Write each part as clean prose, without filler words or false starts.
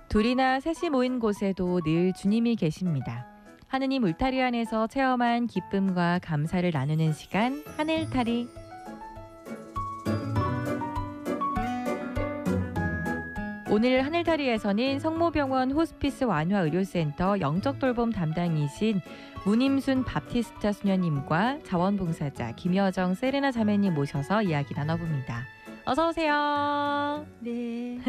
둘이나 셋이 모인 곳에도 늘 주님이 계십니다. 하느님 울타리 안에서 체험한 기쁨과 감사를 나누는 시간, 하늘타리. 오늘 하늘다리에서는 성모병원 호스피스 완화의료센터 영적돌봄 담당이신 문임순 밥티스타 수녀님과 자원봉사자 김여정 세레나 자매님 모셔서 이야기 나눠봅니다. 어서 오세요. 네.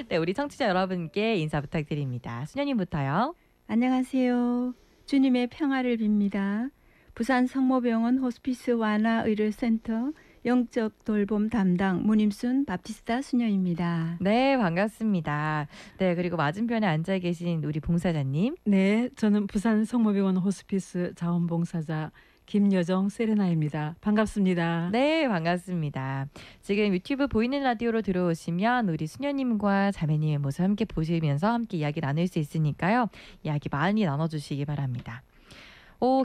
네, 우리 청취자 여러분께 인사 부탁드립니다. 수녀님부터요. 안녕하세요. 주님의 평화를 빕니다. 부산 성모병원 호스피스 완화의료센터 영적 돌봄 담당 문임순 밥티스타 수녀입니다. 네, 반갑습니다. 네, 그리고 맞은편에 앉아 계신 우리 봉사자님. 네, 저는 부산 성모병원 호스피스 자원봉사자 김여정 세레나입니다. 반갑습니다. 네, 반갑습니다. 지금 유튜브 보이는 라디오로 들어오시면 우리 수녀님과 자매님의 모습 함께 보시면서 함께 이야기 나눌 수 있으니까요. 이야기 많이 나눠주시기 바랍니다.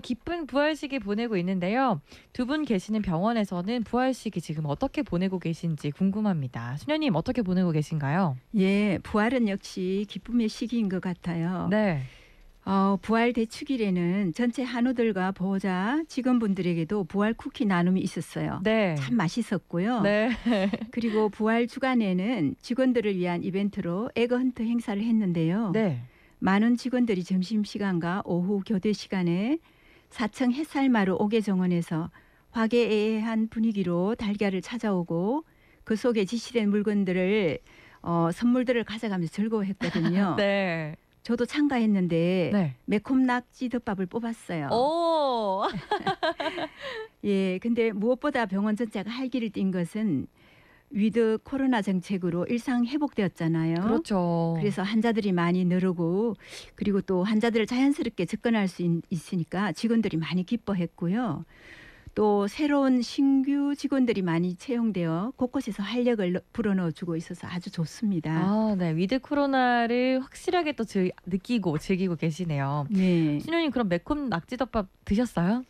기쁜 부활식이 보내고 있는데요. 두 분 계시는 병원에서는 부활식이 지금 어떻게 보내고 계신지 궁금합니다. 수녀님 어떻게 보내고 계신가요? 예, 부활은 역시 기쁨의 시기인 것 같아요. 네. 부활 대축일에는 전체 한우들과 보호자 직원분들에게도 부활 쿠키 나눔이 있었어요. 네. 참 맛있었고요. 네. 그리고 부활 주간에는 직원들을 위한 이벤트로 에그헌트 행사를 했는데요. 네. 많은 직원들이 점심시간과 오후 교대 시간에 4층 햇살마루 옥외정원에서 화기애애한 분위기로 달걀을 찾아오고 그 속에 지시된 물건들을 선물들을 가져가면서 즐거워했거든요. 네. 저도 참가했는데 네. 매콤 낙지 덮밥을 뽑았어요. 오. 예, 근데 무엇보다 병원 전체가 활기를 띈 것은 위드 코로나 정책으로 일상 회복되었잖아요. 그렇죠. 그래서 환자들이 많이 늘고 그리고 또 환자들을 자연스럽게 접근할 수 있으니까 직원들이 많이 기뻐했고요. 또 새로운 신규 직원들이 많이 채용되어 곳곳에서 활력을 불어넣어주고 있어서 아주 좋습니다. 아, 네. 위드 코로나를 확실하게 또 느끼고 즐기고 계시네요. 네. 수녀님 그럼 매콤 낙지덮밥 드셨어요?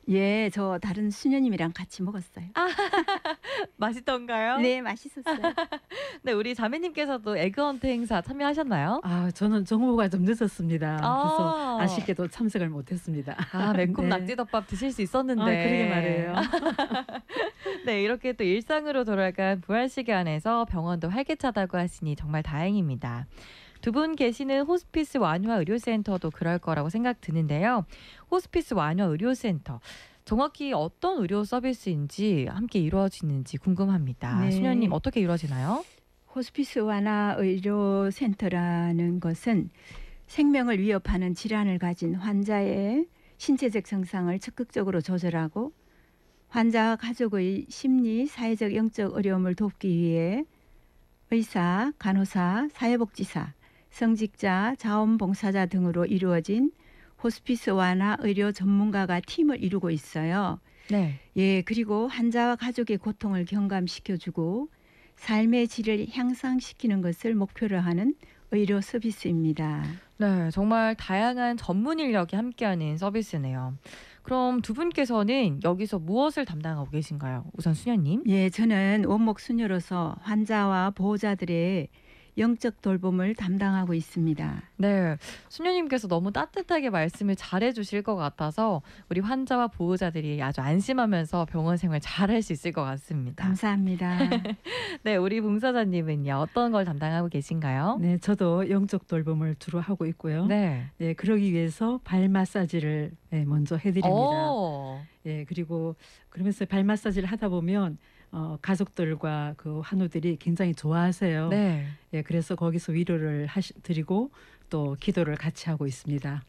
예, 저 다른 수녀님이랑 같이 먹었어요. 맛있던가요? 네, 맛있었어요. 네, 우리 자매님께서도 에그헌트 행사 참여하셨나요? 저는 정보가 좀 늦었습니다. 아. 그래서 아쉽게도 참석을 못했습니다. 매콤 네. 낙지덮밥 드실 수 있었는데. 그러게 말이에요. 네, 이렇게 또 일상으로 돌아간 부활시기 안에서 병원도 활기차다고 하시니 정말 다행입니다. 두 분 계시는 호스피스 완화 의료센터도 그럴 거라고 생각 드는데요. 호스피스 완화 의료센터 정확히 어떤 의료 서비스인지 함께 이루어지는지 궁금합니다. 네. 수녀님 어떻게 이루어지나요? 호스피스 완화 의료센터라는 것은 생명을 위협하는 질환을 가진 환자의 신체적 증상을 적극적으로 조절하고 환자와 가족의 심리, 사회적, 영적 어려움을 돕기 위해 의사, 간호사, 사회복지사, 성직자, 자원봉사자 등으로 이루어진 호스피스 완화 의료 전문가가 팀을 이루고 있어요. 네. 예, 그리고 환자와 가족의 고통을 경감시켜주고 삶의 질을 향상시키는 것을 목표로 하는 의료 서비스입니다. 네, 정말 다양한 전문 인력이 함께하는 서비스네요. 그럼 두 분께서는 여기서 무엇을 담당하고 계신가요? 우선 수녀님. 예, 저는 원목 수녀로서 환자와 보호자들의 영적 돌봄을 담당하고 있습니다. 네, 수녀님께서 너무 따뜻하게 말씀을 잘해 주실 것 같아서 우리 환자와 보호자들이 아주 안심하면서 병원 생활 잘할 수 있을 것 같습니다. 감사합니다. 네, 우리 봉사자님은요, 어떤 걸 담당하고 계신가요? 네, 저도 영적 돌봄을 주로 하고 있고요. 네. 네, 그러기 위해서 발 마사지를 먼저 해드립니다. 오. 예, 그리고 그러면서 발 마사지를 하다 보면 가족들과 그 환우들이 굉장히 좋아하세요. 네. 예, 그래서 거기서 위로를 드리고 또 기도를 같이 하고 있습니다.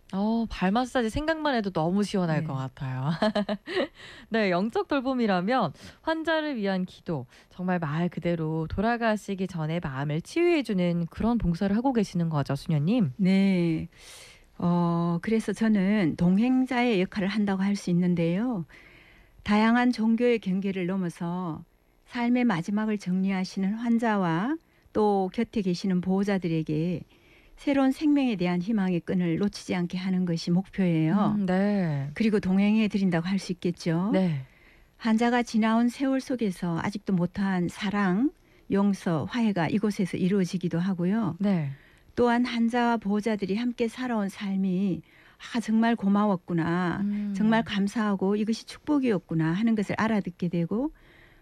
발 마사지 생각만 해도 너무 시원할 네. 것 같아요. 네, 영적 돌봄이라면 환자를 위한 기도, 정말 말 그대로 돌아가시기 전에 마음을 치유해주는 그런 봉사를 하고 계시는 거죠, 수녀님? 네. 그래서 저는 동행자의 역할을 한다고 할 수 있는데요. 다양한 종교의 경계를 넘어서 삶의 마지막을 정리하시는 환자와 또 곁에 계시는 보호자들에게 새로운 생명에 대한 희망의 끈을 놓치지 않게 하는 것이 목표예요. 네. 그리고 동행해 드린다고 할 수 있겠죠. 네. 환자가 지나온 세월 속에서 아직도 못한 사랑, 용서, 화해가 이곳에서 이루어지기도 하고요. 네. 또한 환자와 보호자들이 함께 살아온 삶이 정말 고마웠구나. 정말 감사하고 이것이 축복이었구나 하는 것을 알아듣게 되고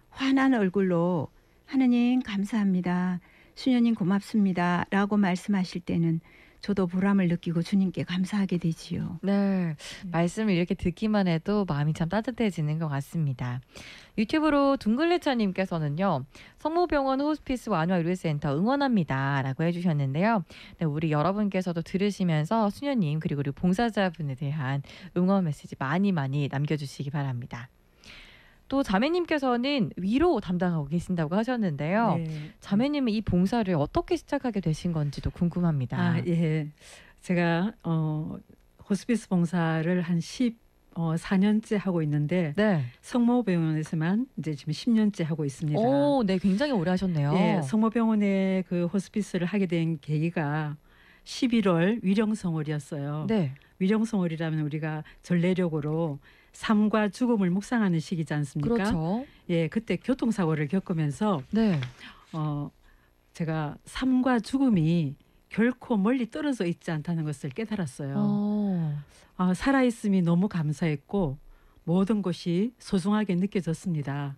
환한 얼굴로 하느님 감사합니다. 수녀님 고맙습니다. 라고 말씀하실 때는 저도 보람을 느끼고 주님께 감사하게 되지요. 네, 말씀을 이렇게 듣기만 해도 마음이 참 따뜻해지는 것 같습니다. 유튜브로 둥글레차님께서는요, 성모병원 호스피스 완화의료센터 응원합니다라고 해주셨는데요. 네, 우리 여러분께서도 들으시면서 수녀님 그리고 우리 봉사자분에 대한 응원 메시지 많이 남겨주시기 바랍니다. 또 자매님께서는 위로 담당하고 계신다고 하셨는데요. 네. 자매님은 이 봉사를 어떻게 시작하게 되신 건지도 궁금합니다. 아, 예. 제가 호스피스 봉사를 한 14년째 하고 있는데 네. 성모병원에서만 이제 지금 10년째 하고 있습니다. 오, 네, 굉장히 오래 하셨네요. 예, 성모병원에 그 호스피스를 하게 된 계기가 11월 위령성월이었어요. 네. 위령성월이라면 우리가 전례력으로 삶과 죽음을 묵상하는 시기지 않습니까? 그렇죠. 예, 그때 교통사고를 겪으면서 네. 제가 삶과 죽음이 결코 멀리 떨어져 있지 않다는 것을 깨달았어요. 살아있음이 너무 감사했고 모든 것이 소중하게 느껴졌습니다.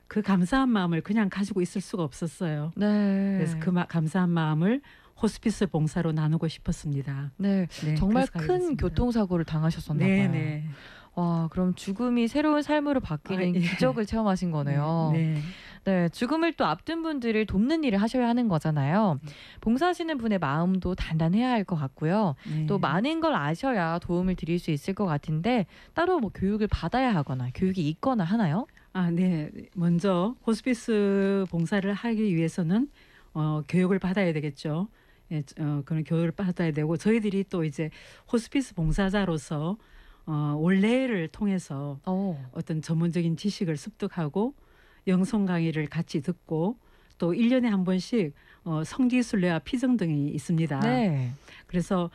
그 감사한 마음을 그냥 가지고 있을 수가 없었어요. 네. 그래서 그 감사한 마음을 호스피스 봉사로 나누고 싶었습니다. 네. 네, 정말 그래서 가게 큰 됐습니다. 교통사고를 당하셨었나 네, 봐요. 네. 와, 그럼 죽음이 새로운 삶으로 바뀌는 아, 예. 기적을 체험하신 거네요. 네. 네, 죽음을 또 앞둔 분들을 돕는 일을 하셔야 하는 거잖아요. 봉사하시는 분의 마음도 단단해야 할 것 같고요. 네. 또 많은 걸 아셔야 도움을 드릴 수 있을 것 같은데 따로 뭐 교육을 받아야 하거나 교육이 있거나 하나요? 아, 네. 먼저 호스피스 봉사를 하기 위해서는 교육을 받아야 되겠죠. 예, 그런 교육을 받아야 되고 저희들이 또 이제 호스피스 봉사자로서 원래를 통해서 어떤 전문적인 지식을 습득하고 영성 강의를 같이 듣고 또 1년에 한 번씩 성지순례와 피정 등이 있습니다. 네. 그래서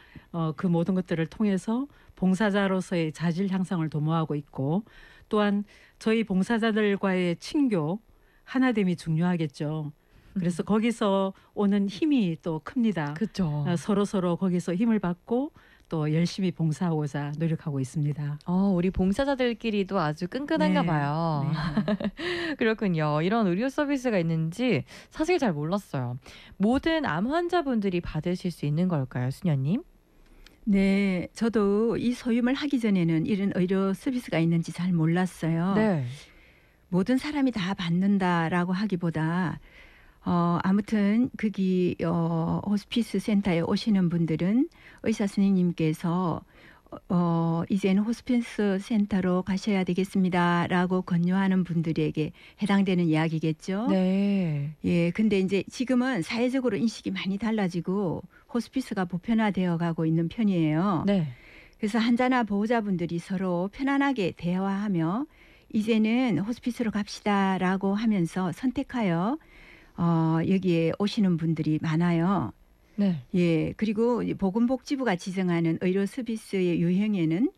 그 모든 것들을 통해서 봉사자로서의 자질 향상을 도모하고 있고 또한 저희 봉사자들과의 친교, 하나됨이 중요하겠죠. 그래서 거기서 오는 힘이 또 큽니다. 그렇죠. 서로 거기서 힘을 받고 또 열심히 봉사하고자 노력하고 있습니다. 우리 봉사자들끼리도 아주 끈끈한가 네, 봐요. 네. 그렇군요. 이런 의료 서비스가 있는지 사실 잘 몰랐어요. 모든 암 환자분들이 받으실 수 있는 걸까요, 수녀님? 네, 저도 이 소임을 하기 전에는 이런 의료 서비스가 있는지 잘 몰랐어요. 네. 모든 사람이 다 받는다라고 하기보다 아무튼 거기 호스피스 센터에 오시는 분들은 의사 선생님께서 이제는 호스피스 센터로 가셔야 되겠습니다라고 권유하는 분들에게 해당되는 이야기겠죠. 네. 예, 근데 이제 지금은 사회적으로 인식이 많이 달라지고 호스피스가 보편화되어 가고 있는 편이에요. 네. 그래서 환자나 보호자분들이 서로 편안하게 대화하며 이제는 호스피스로 갑시다라고 하면서 선택하여 여기에 오시는 분들이 많아요. 네. 예, 그리고 보건복지부가 지정하는 의료 서비스의 유형에는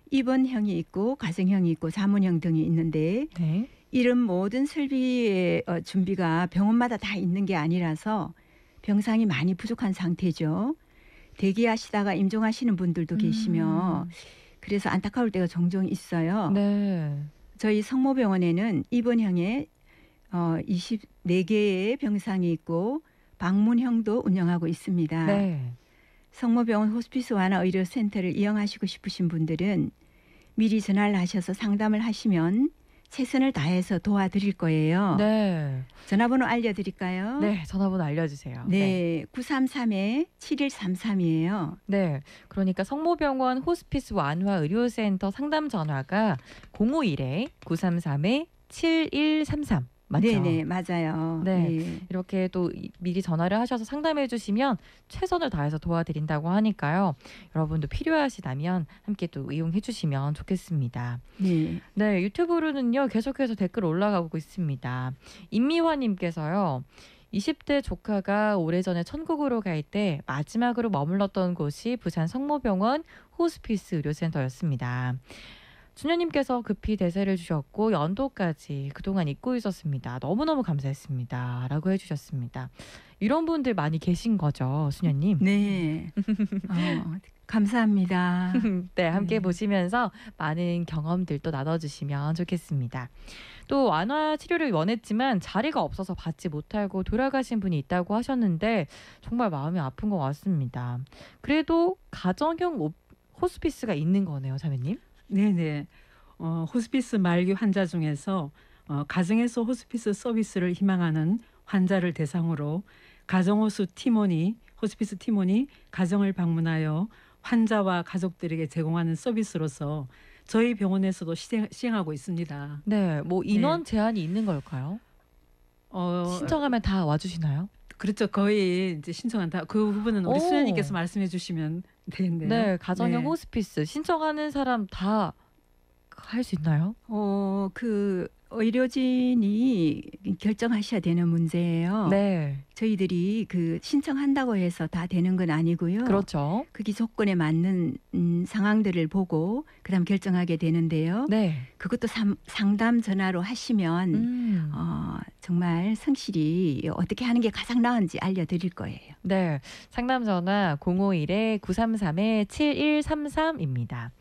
입원형이 있고 가정형이 있고 자문형 등이 있는데 네. 이런 모든 설비의 준비가 병원마다 다 있는 게 아니라서 병상이 많이 부족한 상태죠. 대기하시다가 임종하시는 분들도 계시며 그래서 안타까울 때가 종종 있어요. 네. 저희 성모병원에는 입원형에 24개의 병상이 있고 방문형도 운영하고 있습니다. 네. 성모병원 호스피스 완화 의료센터를 이용하시고 싶으신 분들은 미리 전화를 하셔서 상담을 하시면 최선을 다해서 도와드릴 거예요. 네. 전화번호 알려드릴까요? 네. 전화번호 알려주세요. 네, 933-7133이에요. 네. 그러니까 성모병원 호스피스 완화 의료센터 상담 전화가 051-933-7133 맞죠? 네네, 맞아요. 네. 이렇게 또 미리 전화를 하셔서 상담해 주시면 최선을 다해서 도와드린다고 하니까요. 여러분도 필요하시다면 함께 또 이용해 주시면 좋겠습니다. 네. 네, 유튜브로는요. 계속해서 댓글 올라가고 있습니다. 임미화님께서요. 20대 조카가 오래전에 천국으로 갈 때 마지막으로 머물렀던 곳이 부산 성모병원 호스피스 의료센터였습니다. 수녀님께서 급히 대세를 주셨고 연도까지 그동안 잊고 있었습니다. 너무너무 감사했습니다. 라고 해주셨습니다. 이런 분들 많이 계신 거죠, 수녀님? 네. 감사합니다. 네, 함께 네. 보시면서 많은 경험들도 나눠주시면 좋겠습니다. 또 완화 치료를 원했지만 자리가 없어서 받지 못하고 돌아가신 분이 있다고 하셨는데 정말 마음이 아픈 것 같습니다. 그래도 가정형 호스피스가 있는 거네요, 자매님? 네네. 호스피스 말기 환자 중에서 가정에서 호스피스 서비스를 희망하는 환자를 대상으로 호스피스 팀원이 가정을 방문하여 환자와 가족들에게 제공하는 서비스로서 저희 병원에서도 시행하고 있습니다. 네, 뭐 인원 제한이 있는 걸까요? 어, 신청하면 다 와주시나요? 그렇죠. 거의 이제 신청한다. 그 부분은 우리 오. 수녀님께서 말씀해 주시면 되겠네요. 네, 가정형 네. 호스피스 신청하는 사람 다 할 수 있나요? 그 의료진이 결정하셔야 되는 문제예요. 네, 저희들이 그 신청한다고 해서 다 되는 건 아니고요. 그렇죠. 그게 조건에 맞는 상황들을 보고 그다음 결정하게 되는데요. 네, 그것도 상담 전화로 하시면 정말 성실히 어떻게 하는 게 가장 나은지 알려드릴 거예요. 네, 상담 전화 051-933-7133입니다.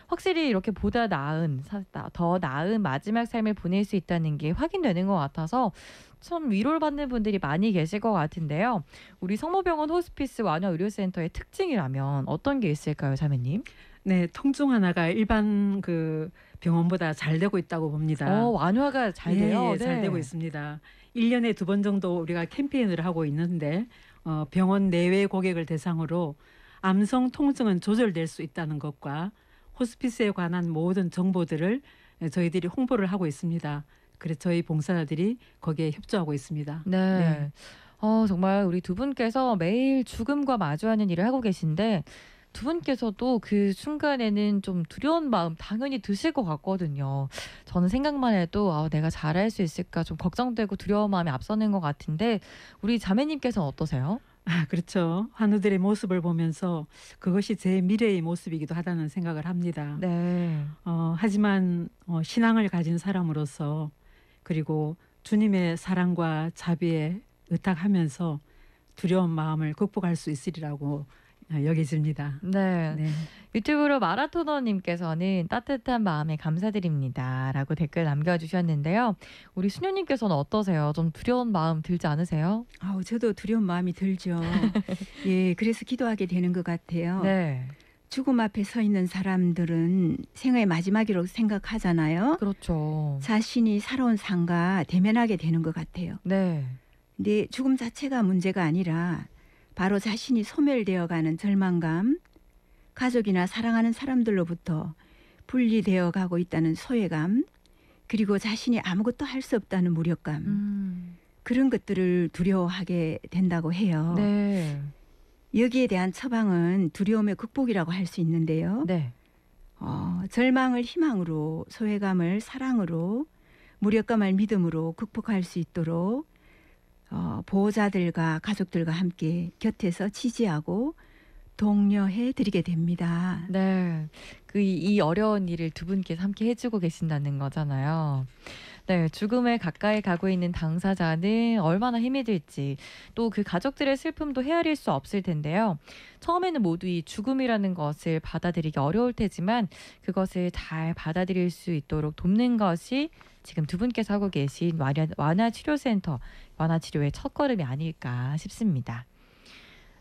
확실히 이렇게 보다 더 나은 마지막 삶을 보낼 수 있다는 게 확인되는 것 같아서 참 위로를 받는 분들이 많이 계실 것 같은데요. 우리 성모병원 호스피스 완화 의료센터의 특징이라면 어떤 게 있을까요, 자매님? 네, 통증 완화가 일반 그 병원보다 잘 되고 있다고 봅니다. 완화가 잘 돼요. 예, 잘 되고 있습니다. 1년에 2번 정도 우리가 캠페인을 하고 있는데 병원 내외 고객을 대상으로 암성 통증은 조절될 수 있다는 것과 호스피스에 관한 모든 정보들을 저희들이 홍보를 하고 있습니다. 그래서 저희 봉사자들이 거기에 협조하고 있습니다. 네. 네. 정말 우리 두 분께서 매일 죽음과 마주하는 일을 하고 계신데 두 분께서도 그 순간에는 좀 두려운 마음 당연히 드실 것 같거든요. 저는 생각만 해도 내가 잘할 수 있을까 좀 걱정되고 두려운 마음이 앞서는 것 같은데 우리 자매님께서는 어떠세요? 그렇죠. 환우들의 모습을 보면서 그것이 제 미래의 모습이기도 하다는 생각을 합니다. 네. 하지만 신앙을 가진 사람으로서 그리고 주님의 사랑과 자비에 의탁하면서 두려운 마음을 극복할 수 있으리라고 여겨집니다. 네. 네. 유튜브로 마라토너님께서는 따뜻한 마음에 감사드립니다. 라고 댓글 남겨주셨는데요. 우리 수녀님께서는 어떠세요? 좀 두려운 마음 들지 않으세요? 저도 두려운 마음이 들죠. 예, 그래서 기도하게 되는 것 같아요. 네. 죽음 앞에 서 있는 사람들은 생애의 마지막이라고 생각하잖아요. 그렇죠. 자신이 살아온 삶과 대면하게 되는 것 같아요. 네. 근데 죽음 자체가 문제가 아니라 바로 자신이 소멸되어가는 절망감, 가족이나 사랑하는 사람들로부터 분리되어 가고 있다는 소외감, 그리고 자신이 아무것도 할 수 없다는 무력감, 그런 것들을 두려워하게 된다고 해요. 네. 여기에 대한 처방은 두려움의 극복이라고 할 수 있는데요. 네. 절망을 희망으로, 소외감을 사랑으로, 무력감을 믿음으로 극복할 수 있도록 보호자들과 가족들과 함께 곁에서 지지하고 독려해 드리게 됩니다. 네. 이 어려운 일을 두 분께서 함께 해주고 계신다는 거잖아요. 네. 죽음에 가까이 가고 있는 당사자는 얼마나 힘이 들지 또 그 가족들의 슬픔도 헤아릴 수 없을 텐데요. 처음에는 모두 이 죽음이라는 것을 받아들이기 어려울 테지만 그것을 잘 받아들일 수 있도록 돕는 것이 지금 두 분께서 하고 계신 완화치료센터, 완화치료의 첫걸음이 아닐까 싶습니다.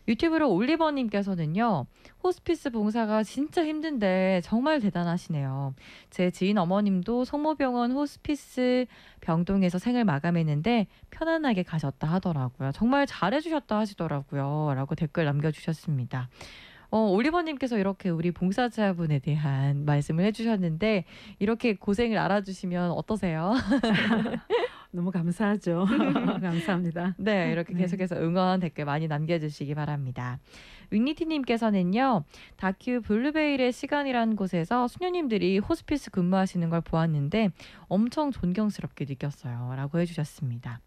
유튜브로 올리버님께서는요. 호스피스 봉사가 진짜 힘든데 정말 대단하시네요. 제 지인 어머님도 성모병원 호스피스 병동에서 생을 마감했는데 편안하게 가셨다 하더라고요. 정말 잘해주셨다 하시더라고요. 라고 댓글 남겨주셨습니다. 올리버님께서 이렇게 우리 봉사자분에 대한 말씀을 해주셨는데 이렇게 고생을 알아주시면 어떠세요? 너무 감사하죠. 감사합니다. 네, 이렇게 네. 계속해서 응원 댓글 많이 남겨주시기 바랍니다. 윈니티님께서는요, 다큐 블루베일의 시간이라는 곳에서 수녀님들이 호스피스 근무하시는 걸 보았는데 엄청 존경스럽게 느꼈어요. 라고 해주셨습니다.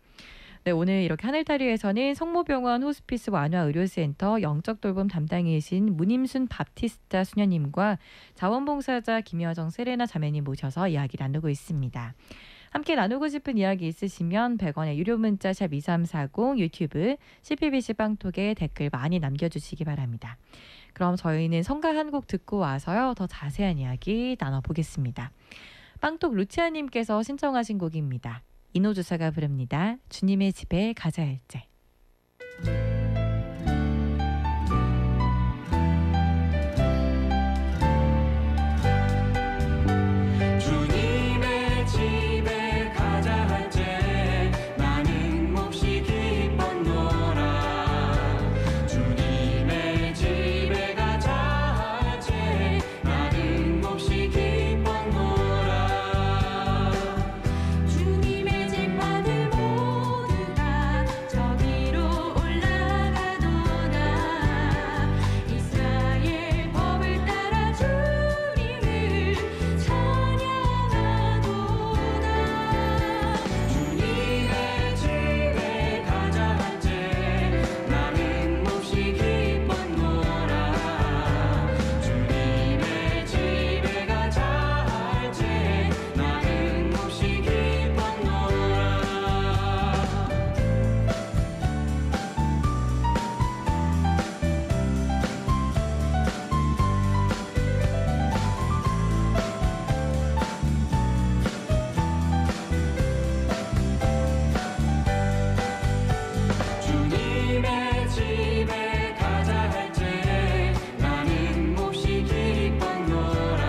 네, 오늘 이렇게 하늘다리에서는 성모병원 호스피스 완화의료센터 영적돌봄 담당이신 문임순 밥티스타 수녀님과 자원봉사자 김여정 세레나 자매님 모셔서 이야기 나누고 있습니다. 함께 나누고 싶은 이야기 있으시면 100원의 유료 문자 샵 2340 유튜브 CPBC 빵톡에 댓글 많이 남겨주시기 바랍니다. 그럼 저희는 성가 한 곡 듣고 와서요. 더 자세한 이야기 나눠보겠습니다. 빵톡 루치아님께서 신청하신 곡입니다. 이노주사가 부릅니다. 주님의 집에 가자 할제. 주님의 집에 가자 할제 나는 몹시 기뻤노라. 주님의 집에 가자 할제 나는 몹시 기뻤노라. 주님의 쟁반들 모두가 저기로 올라가도다. 이스라엘 법을 따라 주님을 찬양하도다. 주님의 집에 가자 할제 나는 몹시 기뻤노라. 주님의 집에 가자 할제 나는 몹시 기뻤노라. 주님의 집에 가자 할제 나는 몹시 기뻤노라.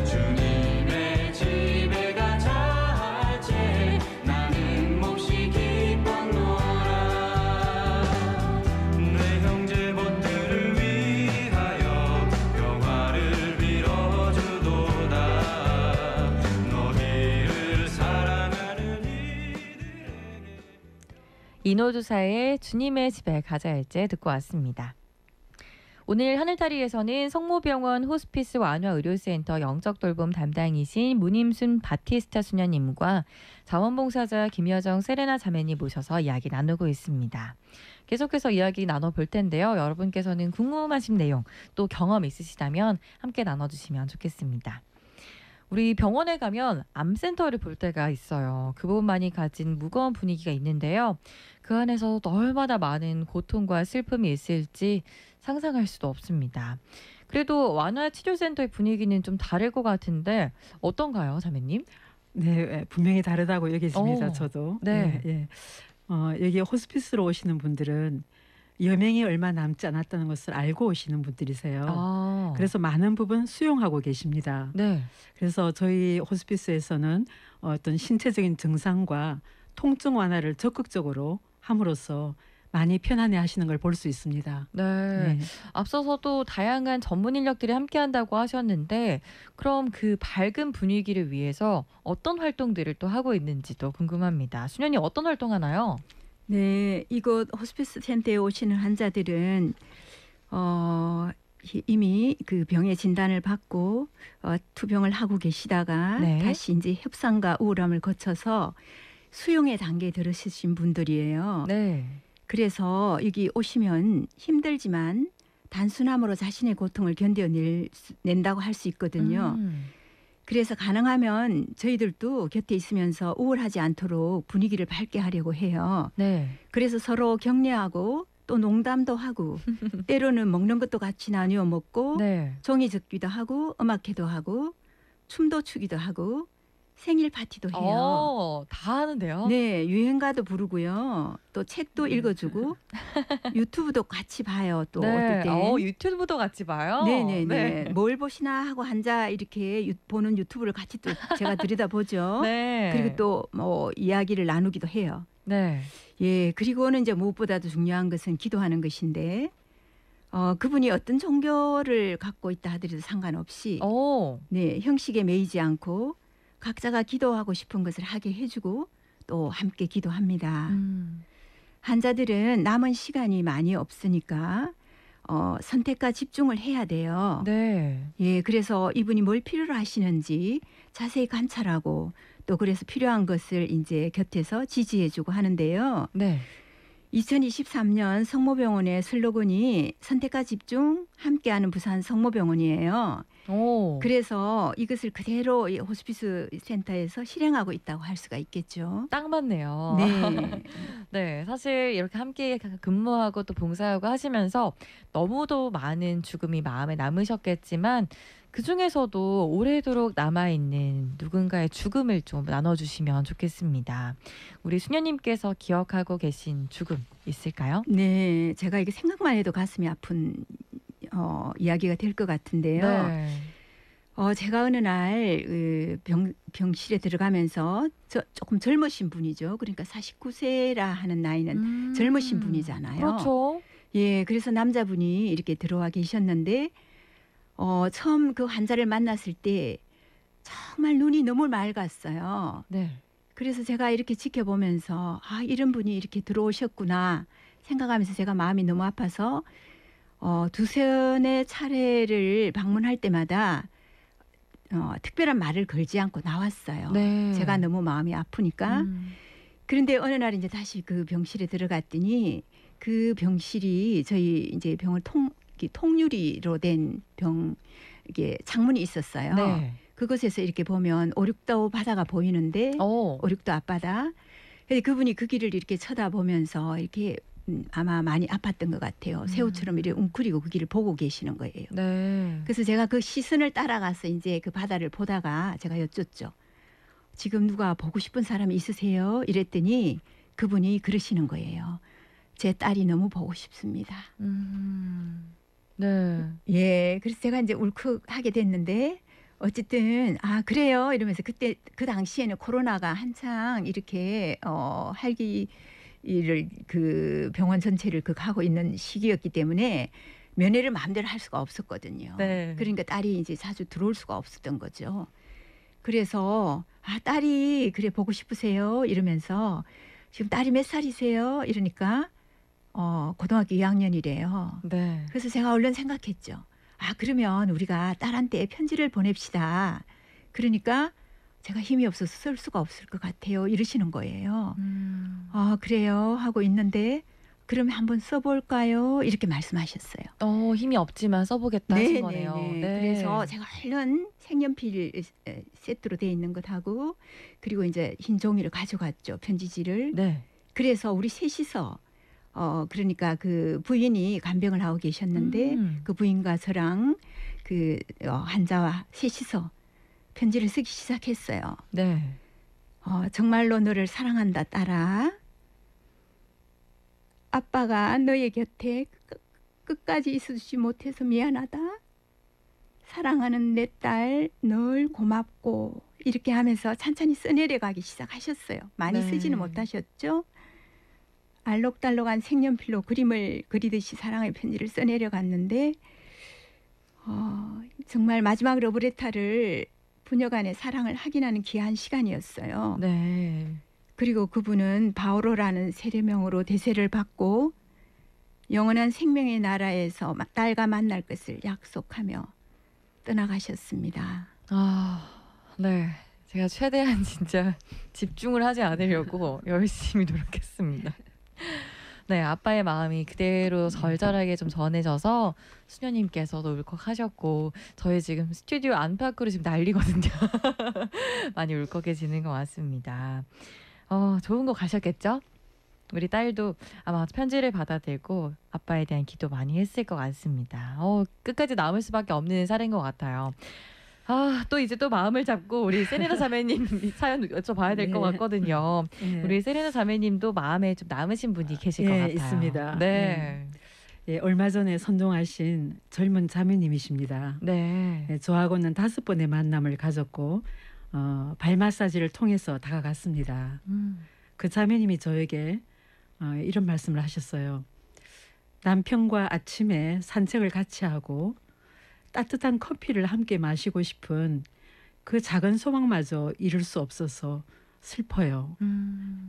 주님의 집에 가자 할제 나는 몹시 기뻤노라. 내 형제봇들을 위하여 영화를 빌어주도다. 너희를 사랑하는 이들에게. 이노주사의 주님의 집에 가자 할제 듣고 왔습니다. 오늘 하늘다리에서는 성모병원 호스피스 완화의료센터 영적돌봄 담당이신 문임순 바티스타 수녀님과 자원봉사자 김여정 세레나 자매님 모셔서 이야기 나누고 있습니다. 계속해서 이야기 나눠볼 텐데요. 여러분께서는 궁금하신 내용 또 경험 있으시다면 함께 나눠주시면 좋겠습니다. 우리 병원에 가면 암센터를 볼 때가 있어요. 그분만이 가진 무거운 분위기가 있는데요. 그 안에서 얼마나 많은 고통과 슬픔이 있을지 상상할 수도 없습니다. 그래도 완화치료센터의 분위기는 좀 다를 것 같은데 어떤가요, 자매님? 네, 분명히 다르다고 여기십니다. 어, 저도. 네. 예, 예. 여기 호스피스로 오시는 분들은 여명이 얼마 남지 않았다는 것을 알고 오시는 분들이세요. 아, 그래서 많은 부분 수용하고 계십니다. 네. 그래서 저희 호스피스에서는 어떤 신체적인 증상과 통증 완화를 적극적으로 함으로써 많이 편안해 하시는 걸 볼 수 있습니다. 네. 네. 앞서서도 다양한 전문 인력들이 함께한다고 하셨는데 그럼 그 밝은 분위기를 위해서 어떤 활동들을 또 하고 있는지도 궁금합니다. 수녀님 어떤 활동하나요? 네, 이곳 호스피스 센터에 오시는 환자들은 이미 그 병의 진단을 받고 투병을 하고 계시다가 네. 다시 이제 협상과 우울함을 거쳐서 수용의 단계에 들으신 분들이에요. 네. 그래서 여기 오시면 힘들지만 단순함으로 자신의 고통을 견뎌낸다고 할 수 있거든요. 그래서 가능하면 저희들도 곁에 있으면서 우울하지 않도록 분위기를 밝게 하려고 해요. 네. 그래서 서로 격려하고 또 농담도 하고 때로는 먹는 것도 같이 나누어 먹고 네. 종이 접기도 하고 음악회도 하고 춤도 추기도 하고 생일 파티도 해요. 다 하는데요. 네, 유행가도 부르고요. 또 책도 읽어주고 유튜브도 같이 봐요. 또 어떨 때. 유튜브도 같이 봐요. 네네네. 뭘 보시나 하고 앉아 이렇게 보는 유튜브를 같이 또 제가 들여다보죠. 네. 그리고 또 뭐 이야기를 나누기도 해요. 네. 예, 그리고는 이제 무엇보다도 중요한 것은 기도하는 것인데 그분이 어떤 종교를 갖고 있다 하더라도 상관없이 네, 형식에 매이지 않고 각자가 기도하고 싶은 것을 하게 해주고 또 함께 기도합니다. 환자들은 남은 시간이 많이 없으니까 선택과 집중을 해야 돼요. 네. 예, 그래서 이분이 뭘 필요로 하시는지 자세히 관찰하고 또 그래서 필요한 것을 이제 곁에서 지지해주고 하는데요. 네. 2023년 성모병원의 슬로건이 선택과 집중 함께하는 부산 성모병원이에요. 오. 그래서 이것을 그대로 이 호스피스 센터에서 실행하고 있다고 할 수가 있겠죠. 딱 맞네요. 네. 네, 사실 이렇게 함께 근무하고 또 봉사하고 하시면서 너무도 많은 죽음이 마음에 남으셨겠지만 그 중에서도 오래도록 남아있는 누군가의 죽음을 좀 나눠주시면 좋겠습니다. 우리 수녀님께서 기억하고 계신 죽음 있을까요? 네, 제가 이게 생각만 해도 가슴이 아픈 이야기가 될 것 같은데요. 네. 제가 어느 날 병실에 들어가면서 조금 젊으신 분이죠. 그러니까 49세라 하는 나이는 젊으신 분이잖아요. 그렇죠. 예, 그래서 남자분이 이렇게 들어와 계셨는데 처음 그 환자를 만났을 때 정말 눈이 너무 맑았어요. 네. 그래서 제가 이렇게 지켜보면서 아, 이런 분이 이렇게 들어오셨구나 생각하면서 제가 마음이 너무 아파서 두세 차례를 방문할 때마다 특별한 말을 걸지 않고 나왔어요. 네. 제가 너무 마음이 아프니까. 음. 그런데 어느 날 이제 다시 그 병실에 들어갔더니 그 병실이 저희 이제 병을 통유리로 된 이게 창문이 있었어요. 네. 그곳에서 이렇게 보면 오륙도 바다가 보이는데 오륙도 앞바다. 근데 그분이 그 길을 이렇게 쳐다보면서 이렇게 아마 많이 아팠던 것 같아요. 새우처럼 이렇게 웅크리고 그 길을 보고 계시는 거예요. 네. 그래서 제가 그 시선을 따라가서 이제 그 바다를 보다가 제가 여쭙죠. 지금 누가 보고 싶은 사람이 있으세요? 이랬더니 그분이 그러시는 거예요. 제 딸이 너무 보고 싶습니다. 네. 예, 그래서 제가 이제 울컥하게 됐는데 어쨌든 아 그래요 이러면서 그때 그 당시에는 코로나가 한창 이렇게 활기를 그 병원 전체를 가고 있는 시기였기 때문에 면회를 마음대로 할 수가 없었거든요. 네. 그러니까 딸이 이제 자주 들어올 수가 없었던 거죠. 그래서 아 딸이 그래 보고 싶으세요 이러면서 지금 딸이 몇 살이세요? 이러니까 고등학교 2학년이래요. 네. 그래서 제가 얼른 생각했죠. 아 그러면 우리가 딸한테 편지를 보냅시다. 그러니까 제가 힘이 없어서 쓸 수가 없을 것 같아요. 이러시는 거예요. 아 그래요 하고 있는데 그러면 한번 써볼까요? 이렇게 말씀하셨어요. 힘이 없지만 써보겠다 하신 거네요. 네. 네. 그래서 제가 얼른 색연필 세트로 돼 있는 것하고 그리고 이제 흰 종이를 가져갔죠. 편지지를. 네. 그래서 우리 셋이서 그러니까 그 부인이 간병을 하고 계셨는데 그 부인과 저랑 그 환자와 셋이서 편지를 쓰기 시작했어요. 네. 정말로 너를 사랑한다 딸아. 아빠가 너의 곁에 끝까지 있어주지 못해서 미안하다. 사랑하는 내 딸 늘 고맙고 이렇게 하면서 찬찬히 써내려가기 시작하셨어요. 많이 네. 쓰지는 못하셨죠. 알록달록한 색연필로 그림을 그리듯이 사랑의 편지를 써내려갔는데 정말 마지막 러브레터를 부녀간의 사랑을 확인하는 귀한 시간이었어요. 네. 그리고 그분은 바오로라는 세례명으로 대세를 받고 영원한 생명의 나라에서 딸과 만날 것을 약속하며 떠나가셨습니다. 네. 제가 최대한 진짜 집중을 하지 않으려고 열심히 노력했습니다. 네, 아빠의 마음이 그대로 절절하게 좀 전해져서 수녀님께서도 울컥하셨고 저희 지금 스튜디오 안팎으로 지금 난리거든요. 많이 울컥해지는 것 같습니다. 좋은 거 가셨겠죠? 우리 딸도 아마 편지를 받아들고 아빠에 대한 기도 많이 했을 것 같습니다. 끝까지 남을 수밖에 없는 사례인 것 같아요. 또 이제 또 마음을 잡고 우리 세레나 자매님 사연 여쭤봐야 될 것 네. 같거든요. 예. 우리 세레나 자매님도 마음에 좀 남으신 분이 계실 것 예, 같아요. 있습니다. 네. 예, 얼마 전에 선종하신 젊은 자매님이십니다. 네. 예, 저하고는 5번의 만남을 가졌고 발 마사지를 통해서 다가갔습니다. 그 자매님이 저에게 이런 말씀을 하셨어요. 남편과 아침에 산책을 같이 하고 따뜻한 커피를 함께 마시고 싶은 그 작은 소망마저 이룰 수 없어서 슬퍼요.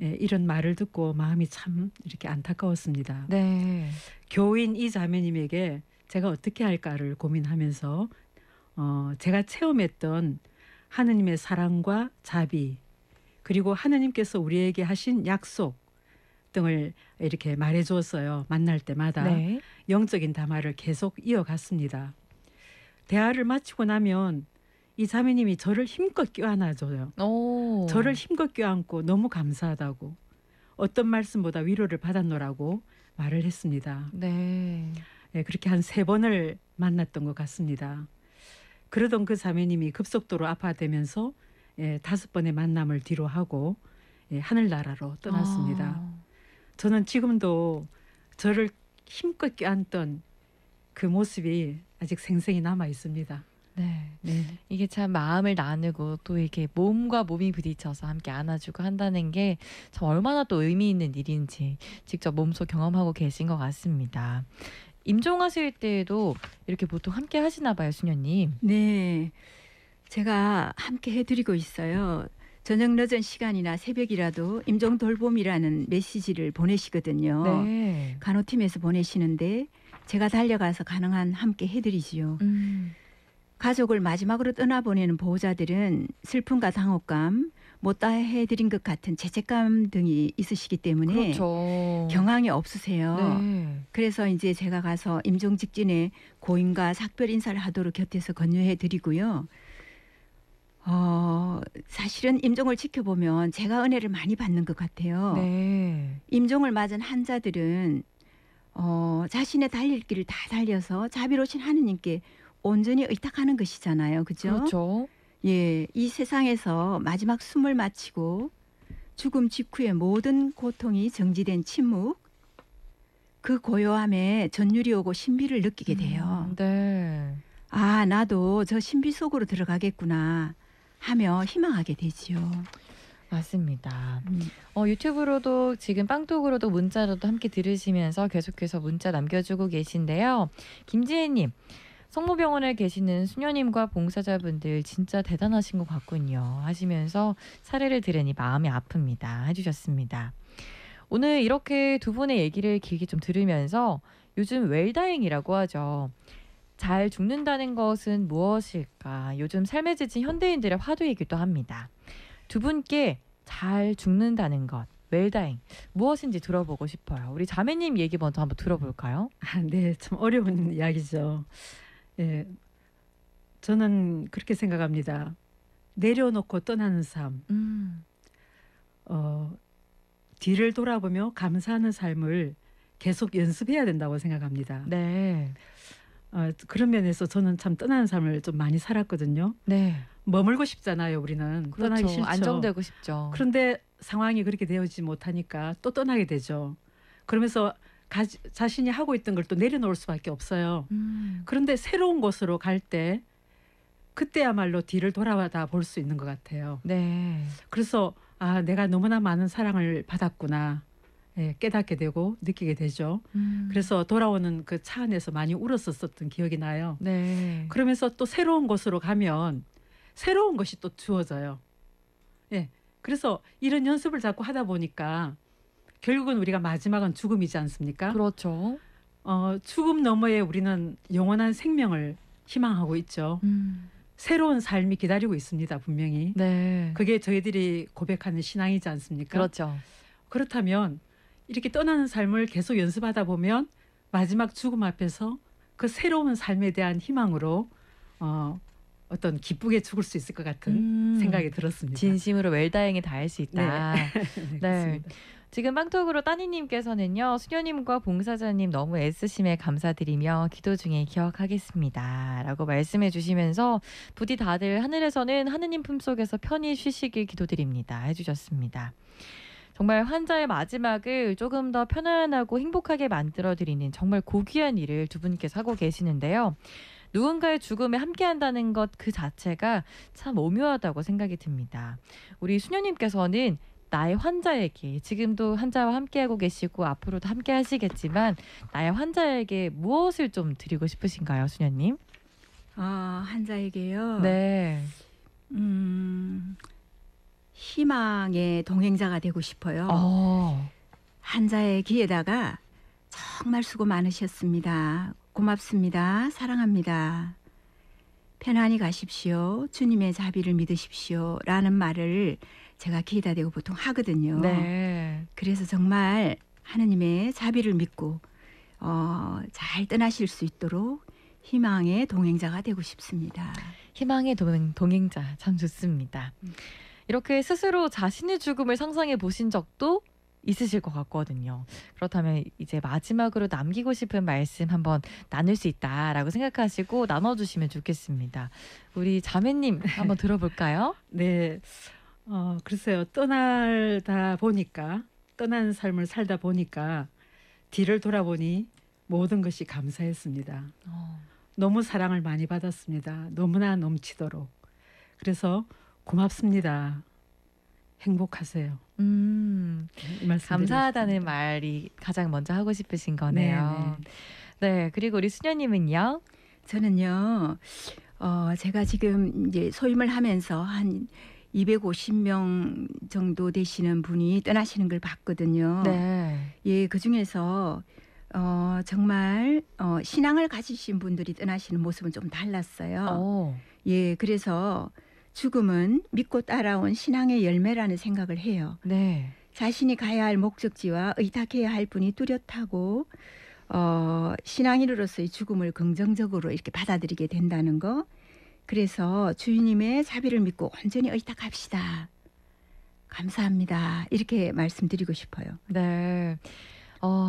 예, 이런 말을 듣고 마음이 참 이렇게 안타까웠습니다. 네. 교인 이 자매님에게 제가 어떻게 할까를 고민하면서 제가 체험했던 하느님의 사랑과 자비, 그리고 하느님께서 우리에게 하신 약속 등을 이렇게 말해 주었어요. 만날 때마다 네. 영적인 담화를 계속 이어갔습니다. 대화를 마치고 나면 이 자매님이 저를 힘껏 껴안아줘요. 오. 저를 힘껏 껴안고 너무 감사하다고, 어떤 말씀보다 위로를 받았노라고 말을 했습니다. 네. 예, 그렇게 한 3번을 만났던 것 같습니다. 그러던 그 자매님이 급속도로 아파되면서 5번의 만남을 뒤로 하고 하늘나라로 떠났습니다. 아. 저는 지금도 저를 힘껏 껴안던 그 모습이 아직 생생히 남아 있습니다. 네. 네. 이게 참 마음을 나누고 또 이렇게 몸과 몸이 부딪혀서 함께 안아주고 한다는 게 참 얼마나 또 의미 있는 일인지 직접 몸소 경험하고 계신 것 같습니다. 임종하실 때에도 이렇게 보통 함께 하시나 봐요, 수녀님. 네, 제가 함께 해드리고 있어요. 저녁 늦은 시간이나 새벽이라도 임종 돌봄이라는 메시지를 보내시거든요. 네. 간호팀에서 보내시는데 제가 달려가서 가능한 함께 해드리지요. 가족을 마지막으로 떠나보내는 보호자들은 슬픔과 당혹감, 못다 해드린 것 같은 죄책감 등이 있으시기 때문에 그렇죠. 경황이 없으세요. 네. 그래서 이제 제가 가서 임종 직전에 고인과 작별 인사를 하도록 곁에서 권유해 드리고요. 사실은 임종을 지켜보면 제가 은혜를 많이 받는 것 같아요. 네. 임종을 맞은 환자들은 자신의 달릴 길을 다 달려서 자비로우신 하느님께 온전히 의탁하는 것이잖아요. 그죠? 그렇죠. 예, 이 세상에서 마지막 숨을 마치고 죽음 직후의 모든 고통이 정지된 침묵, 그 고요함에 전율이 오고 신비를 느끼게 돼요. 네. 아, 나도 저 신비 속으로 들어가겠구나 하며 희망하게 되지요. 맞습니다. 유튜브로도 지금 빵톡으로도 문자로도 함께 들으시면서 계속해서 문자 남겨주고 계신데요. 김지혜님, 성모병원에 계시는 수녀님과 봉사자분들 진짜 대단하신 것 같군요 하시면서 사례를 들으니 마음이 아픕니다 해주셨습니다. 오늘 이렇게 두 분의 얘기를 길게 좀 들으면서 요즘 웰다잉이라고 하죠. 잘 죽는다는 것은 무엇일까? 요즘 삶에 지친 현대인들의 화두이기도 합니다. 두 분께 잘 죽는다는 것, 웰다잉 무엇인지 들어보고 싶어요. 우리 자매님 얘기 먼저 한번 들어볼까요? 네, 참 어려운 이야기죠. 예, 저는 그렇게 생각합니다. 내려놓고 떠나는 삶, 뒤를 돌아보며 감사하는 삶을 계속 연습해야 된다고 생각합니다. 네. 그런 면에서 저는 참 떠나는 삶을 좀 많이 살았거든요. 네. 머물고 싶잖아요, 우리는. 떠나기 그렇죠. 싫죠. 안정되고 싶죠. 그런데 상황이 그렇게 되어지지 못하니까 또 떠나게 되죠. 그러면서 자신이 하고 있던 걸 또 내려놓을 수밖에 없어요. 그런데 새로운 곳으로 갈 때 그때야말로 뒤를 돌아다 볼 수 있는 것 같아요. 네. 그래서 내가 너무나 많은 사랑을 받았구나 깨닫게 되고 느끼게 되죠. 그래서 돌아오는 그 차 안에서 많이 울었었던 기억이 나요. 네. 그러면서 또 새로운 곳으로 가면 새로운 것이 또 주어져요. 예. 그래서 이런 연습을 자꾸 하다 보니까 결국은 우리가 마지막은 죽음이지 않습니까? 그렇죠. 죽음 너머에 우리는 영원한 생명을 희망하고 있죠. 새로운 삶이 기다리고 있습니다, 분명히. 네. 그게 저희들이 고백하는 신앙이지 않습니까? 그렇죠. 그렇다면 이렇게 떠나는 삶을 계속 연습하다 보면 마지막 죽음 앞에서 그 새로운 삶에 대한 희망으로 어떤 기쁘게 죽을 수 있을 것 같은 생각이 들었습니다. 진심으로 웰다잉에 닿을 수 있다. 네. 네. 그렇습니다. 지금 빵톡으로 따니님께서는요. 수녀님과 봉사자님 너무 애쓰심에 감사드리며 기도 중에 기억하겠습니다 라고 말씀해 주시면서 부디 다들 하늘에서는 하느님 품속에서 편히 쉬시길 기도드립니다 해주셨습니다. 정말 환자의 마지막을 조금 더 편안하고 행복하게 만들어드리는 정말 고귀한 일을 두 분께서 하고 계시는데요. 누군가의 죽음에 함께한다는 것 그 자체가 참 오묘하다고 생각이 듭니다. 우리 수녀님께서는 나의 환자에게, 지금도 환자와 함께하고 계시고 앞으로도 함께 하시겠지만 나의 환자에게 무엇을 좀 드리고 싶으신가요, 수녀님? 환자에게요. 네. 희망의 동행자가 되고 싶어요. 환자의 귀에다가 정말 수고 많으셨습니다. 고맙습니다. 사랑합니다. 편안히 가십시오. 주님의 자비를 믿으십시오. 라는 말을 제가 기회다 대고 보통 하거든요. 네. 그래서 정말 하느님의 자비를 믿고 잘 떠나실 수 있도록 희망의 동행자가 되고 싶습니다. 희망의 동행자 참 좋습니다. 이렇게 스스로 자신의 죽음을 상상해 보신 적도 있으실 것 같거든요. 그렇다면 이제 마지막으로 남기고 싶은 말씀 한번 나눌 수 있다라고 생각하시고 나눠주시면 좋겠습니다. 우리 자매님 한번 들어볼까요? 네, 글쎄요. 떠난 삶을 살다 보니까 뒤를 돌아보니 모든 것이 감사했습니다. 너무 사랑을 많이 받았습니다. 너무나 넘치도록. 그래서 고맙습니다. 행복하세요. 이 말씀 감사하다는 드리겠습니다. 말이 가장 먼저 하고 싶으신 거네요. 네, 네, 그리고 우리 수녀님은요? 저는요, 제가 지금 이제 소임을 하면서 한 250명 정도 되시는 분이 떠나시는 걸 봤거든요. 네. 예, 그 중에서 정말 신앙을 가지신 분들이 떠나시는 모습은 좀 달랐어요. 예, 그래서 죽음은 믿고 따라온 신앙의 열매라는 생각을 해요. 네. 자신이 가야 할 목적지와 의탁해야 할 분이 뚜렷하고 신앙인으로서의 죽음을 긍정적으로 이렇게 받아들이게 된다는 거. 그래서 주님의 자비를 믿고 온전히 의탁합시다. 감사합니다. 이렇게 말씀드리고 싶어요. 네.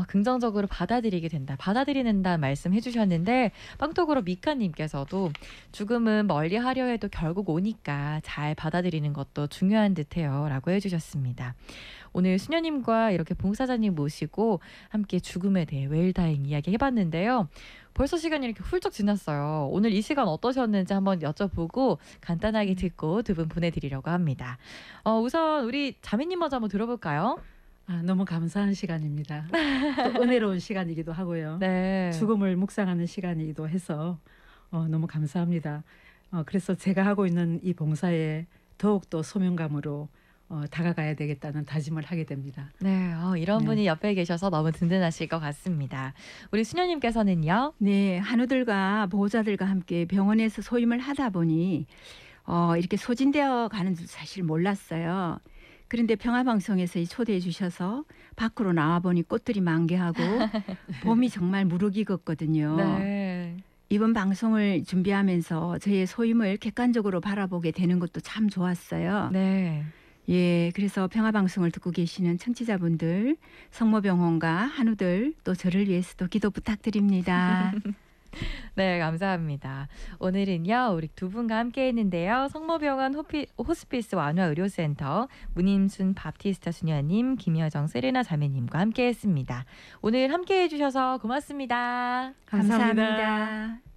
긍정적으로 받아들이게 된다. 받아들이는다 말씀해 주셨는데 빵떡으로 미카님께서도 죽음은 멀리 하려 해도 결국 오니까 잘 받아들이는 것도 중요한 듯해요. 라고 해주셨습니다. 오늘 수녀님과 이렇게 봉사자님 모시고 함께 죽음에 대해 웰다잉 이야기 해봤는데요. 벌써 시간이 이렇게 훌쩍 지났어요. 오늘 이 시간 어떠셨는지 한번 여쭤보고 간단하게 듣고 두 분 보내드리려고 합니다. 우선 우리 자매님 먼저 한번 들어볼까요? 너무 감사한 시간입니다. 또 은혜로운 시간이기도 하고요. 네. 죽음을 묵상하는 시간이기도 해서 너무 감사합니다. 그래서 제가 하고 있는 이 봉사에 더욱더 소명감으로 다가가야 되겠다는 다짐을 하게 됩니다. 네, 이런 네. 분이 옆에 계셔서 너무 든든하실 것 같습니다. 우리 수녀님께서는요? 네, 한우들과 보호자들과 함께 병원에서 소임을 하다 보니 이렇게 소진되어 가는 줄 사실 몰랐어요. 그런데 평화방송에서 초대해 주셔서 밖으로 나와 보니 꽃들이 만개하고 봄이 정말 무르익었거든요. 네. 이번 방송을 준비하면서 저의 소임을 객관적으로 바라보게 되는 것도 참 좋았어요. 네. 예, 그래서 평화방송을 듣고 계시는 청취자분들, 성모병원과 한우들 또 저를 위해서도 기도 부탁드립니다. 네, 감사합니다. 오늘은요, 우리 두 분과 함께 했는데요. 성모병원 호스피스 완화의료센터 문임순 밥티스타 수녀님, 김여정 세레나 자매님과 함께 했습니다. 오늘 함께 해주셔서 고맙습니다. 감사합니다. 감사합니다.